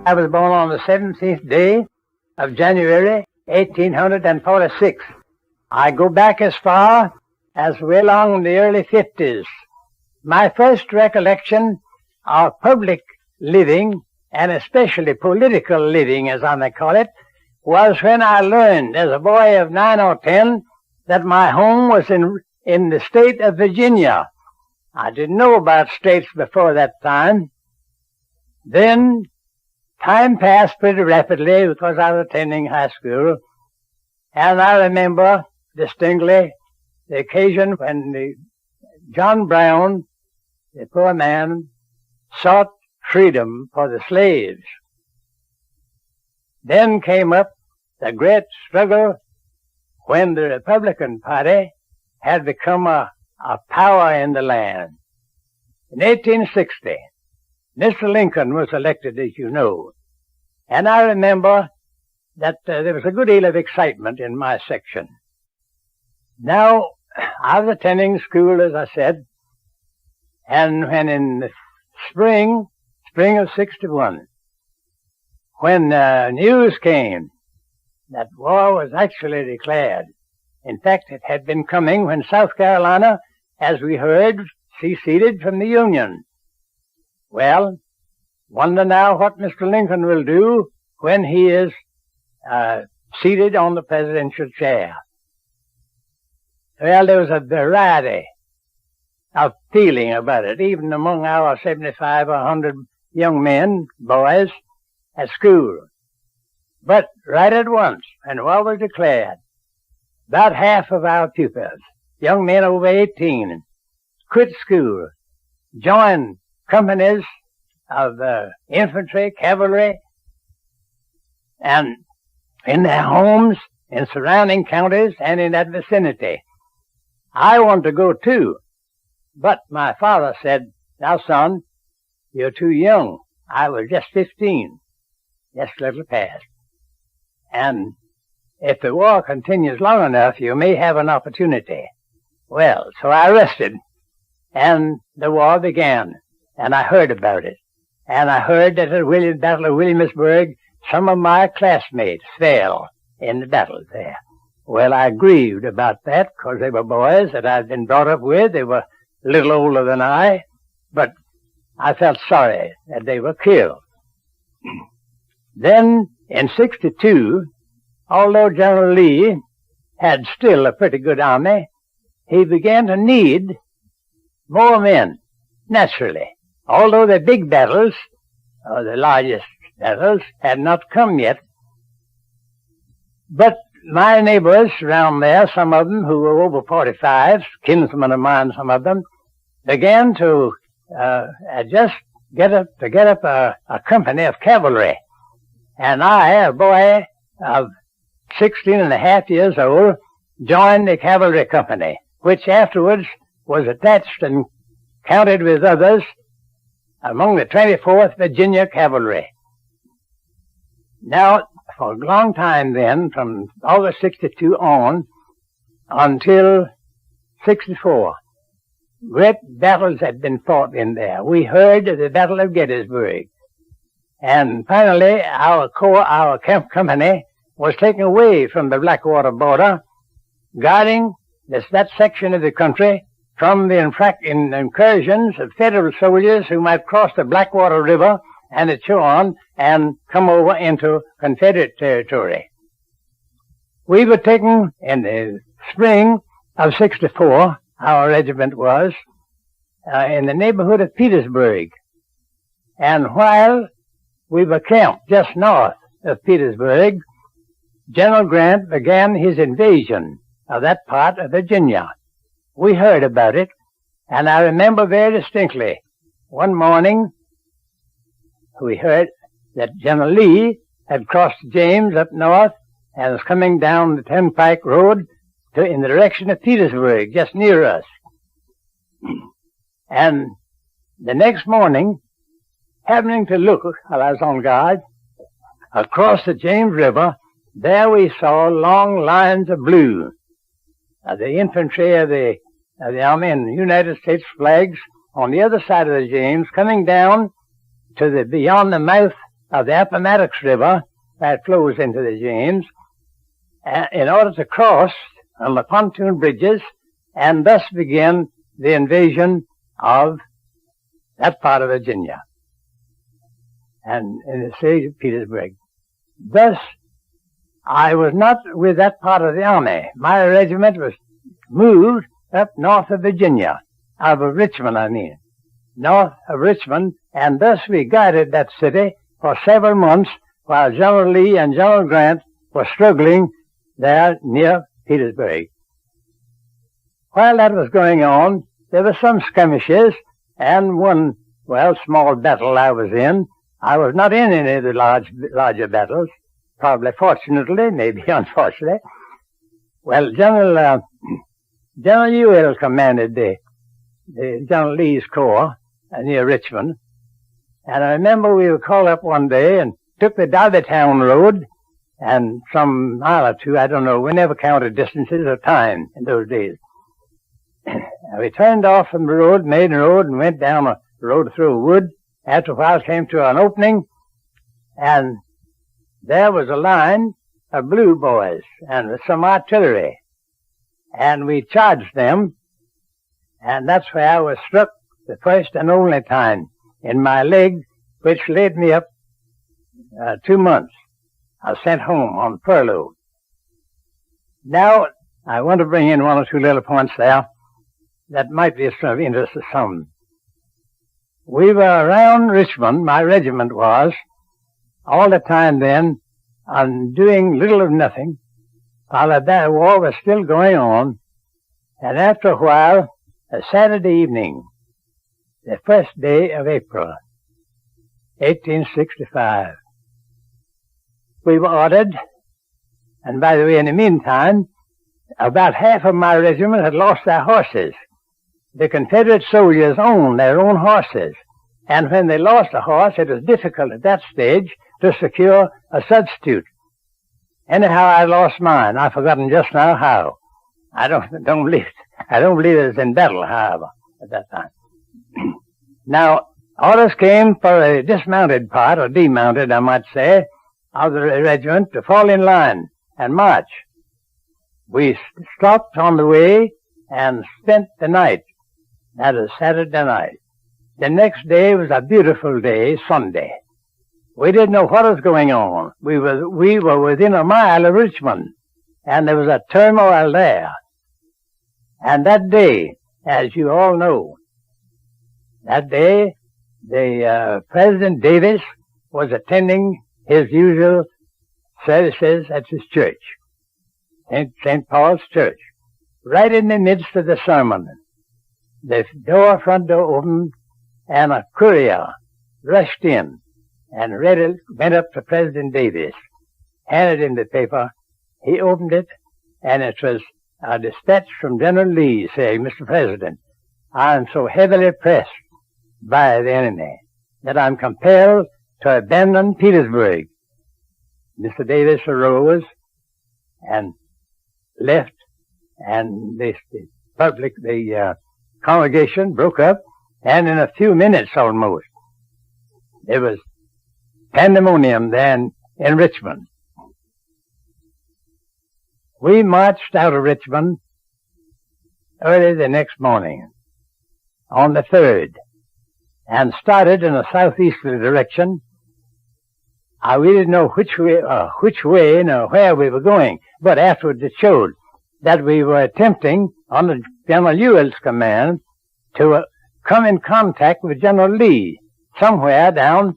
I was born on the 17th day of January, 1846. I go back as far as way along in the early 50s. My first recollection of public living, and especially political living, as I may call it, was when I learned as a boy of 9 or 10 that my home was in the state of Virginia. I didn't know about states before that time. Then time passed pretty rapidly because I was attending high school, and I remember distinctly the occasion when John Brown, the poor man, sought freedom for the slaves. Then came up the great struggle when the Republican Party had become a power in the land. In 1860, Mr. Lincoln was elected, as you know, and I remember that there was a good deal of excitement in my section. Now, I was attending school, as I said, and when in the spring of 61, when news came that war was actually declared. In fact, it had been coming when South Carolina, as we heard, seceded from the Union. Well, wonder now what Mr. Lincoln will do when he is seated on the presidential chair. Well, there was a variety of feeling about it, even among our 75 or 100 young men, boys, at school. But right at once, when war was declared, about half of our pupils, young men over 18, quit school, joined companies of infantry, cavalry, and in their homes, in surrounding counties, and in that vicinity. I wanted to go too, but my father said, "Now, son, you're too young." I was just 15, just a little past. And if the war continues long enough, you may have an opportunity. Well, so I rested, and the war began, and I heard about it. And I heard that at the Battle of Williamsburg, some of my classmates fell in the battle there. Well, I grieved about that, because they were boys that I'd been brought up with. They were a little older than I, but I felt sorry that they were killed. Then, in 62, although General Lee had still a pretty good army, he began to need more men, naturally. Although the big battles, or the largest battles, had not come yet. But my neighbors around there, some of them who were over 45, kinsmen of mine, some of them, began to get up a company of cavalry. And I, a boy of 16 and a half years old, joined the cavalry company, which afterwards was attached and counted with others among the 24th Virginia Cavalry. Now, for a long time then, from August 62 on, until 64, great battles had been fought in there. We heard of the Battle of Gettysburg. And finally, our company was taken away from the Blackwater border, guarding that section of the country from the incursions of Federal soldiers who might cross the Blackwater River and the Huron and come over into Confederate territory. We were taken in the spring of 64, our regiment was, in the neighborhood of Petersburg. And while we were camped just north of Petersburg, General Grant began his invasion of that part of Virginia. We heard about it, and I remember very distinctly one morning we heard that General Lee had crossed the James up north and was coming down the Turnpike Road in the direction of Petersburg, just near us. And the next morning, happening to look while I was on guard, across the James River, there we saw long lines of blue, the infantry of the Army and United States flags on the other side of the James, coming down to beyond the mouth of the Appomattox River that flows into the James in order to cross on the pontoon bridges and thus begin the invasion of that part of Virginia and in the siege of Petersburg. Thus, I was not with that part of the army. My regiment was moved up north of Virginia, out of Richmond, north of Richmond, and thus we guarded that city for several months while General Lee and General Grant were struggling there near Petersburg. While that was going on, there were some skirmishes and one, small battle I was in. I was not in any of the larger battles, probably fortunately, maybe unfortunately. Well, General Ewell commanded the General Lee's corps near Richmond. And I remember we were called up one day and took the Derbytown Road, and some mile or two, I don't know, we never counted distances or time in those days. We turned off from the road, main road, and went down a road through a wood. After a while came to an opening, and there was a line of blue boys and with some artillery. And we charged them, and that's where I was struck the first and only time in my leg, which laid me up 2 months. I was sent home on furlough. Now, I want to bring in one or two little points there that might be of interest to some. We were around Richmond, my regiment was, all the time then, on doing little of nothing, while that war was still going on. And after a while, a Saturday evening, the first day of April, 1865, we were ordered, and by the way, in the meantime, about half of my regiment had lost their horses. The Confederate soldiers owned their own horses, and when they lost a horse, it was difficult at that stage to secure a substitute. Anyhow, I lost mine. I've forgotten just now how. I don't believe it was in battle, however, at that time. Now, orders came for a dismounted part, or demounted, I might say, of the regiment to fall in line and march. We stopped on the way and spent the night. That was Saturday night. The next day was a beautiful day, Sunday. We didn't know what was going on. We were within a mile of Richmond, and there was a turmoil there. And that day, as you all know, that day, the President Davis was attending his usual services at his church, St. Paul's Church. Right in the midst of the sermon, the front door opened, and a courier rushed in and went up to President Davis, handed him the paper. He opened it, and it was a dispatch from General Lee saying, "Mr. President, I am so heavily pressed by the enemy that I'm compelled to abandon Petersburg." Mr. Davis arose and left, and the congregation broke up, and in a few minutes almost, there was pandemonium then in Richmond. We marched out of Richmond early the next morning, on the 3rd, and started in a southeasterly direction. We didn't know which way nor where we were going, but afterwards it showed that we were attempting, under General Ewell's command, to come in contact with General Lee somewhere down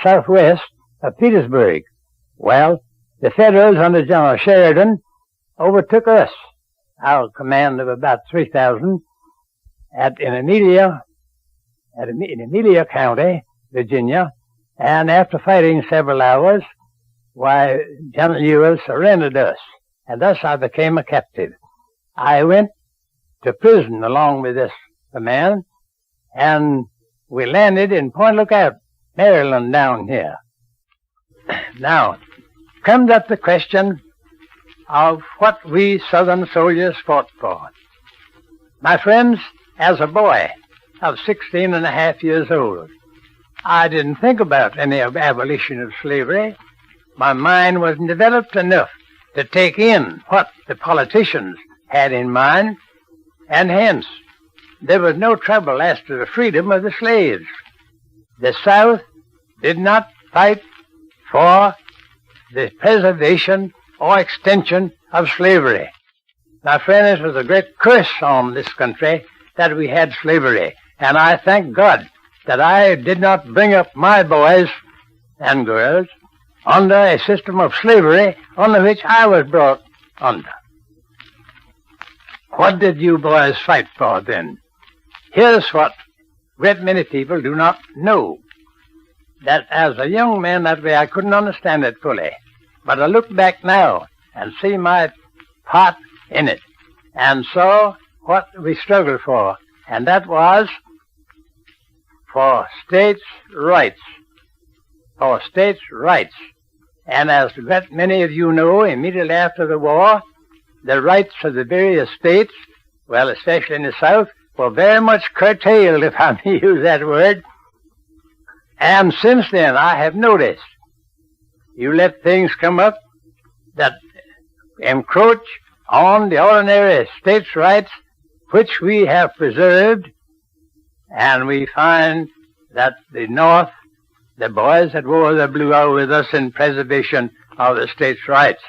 southwest of Petersburg. Well, the Federals under General Sheridan overtook us, our command of about 3,000, in Amelia County, Virginia, and after fighting several hours, General Ewell surrendered us, and thus I became a captive. I went to prison along with this command, and we landed in Point Lookout, Maryland, down here. Now, comes up the question of what we Southern soldiers fought for. My friends, as a boy of 16 and a half years old, I didn't think about any abolition of slavery. My mind wasn't developed enough to take in what the politicians had in mind, and hence there was no trouble as to the freedom of the slaves. The South did not fight for the preservation or extension of slavery. My friends, it was a great curse on this country that we had slavery, and I thank God that I did not bring up my boys and girls under a system of slavery under which I was brought under. What did you boys fight for then? Here's what great many people do not know. That as a young man that way I couldn't understand it fully. But I look back now and see my part in it and saw what we struggled for. And that was for states' rights. For states' rights. And as great many of you know, immediately after the war, the rights of the various states, well, especially in the South, were very much curtailed, if I may use that word. And since then, I have noticed, you let things come up that encroach on the ordinary states' rights, which we have preserved, and we find that the North, the boys that wore the blue, are with us in preservation of the states' rights.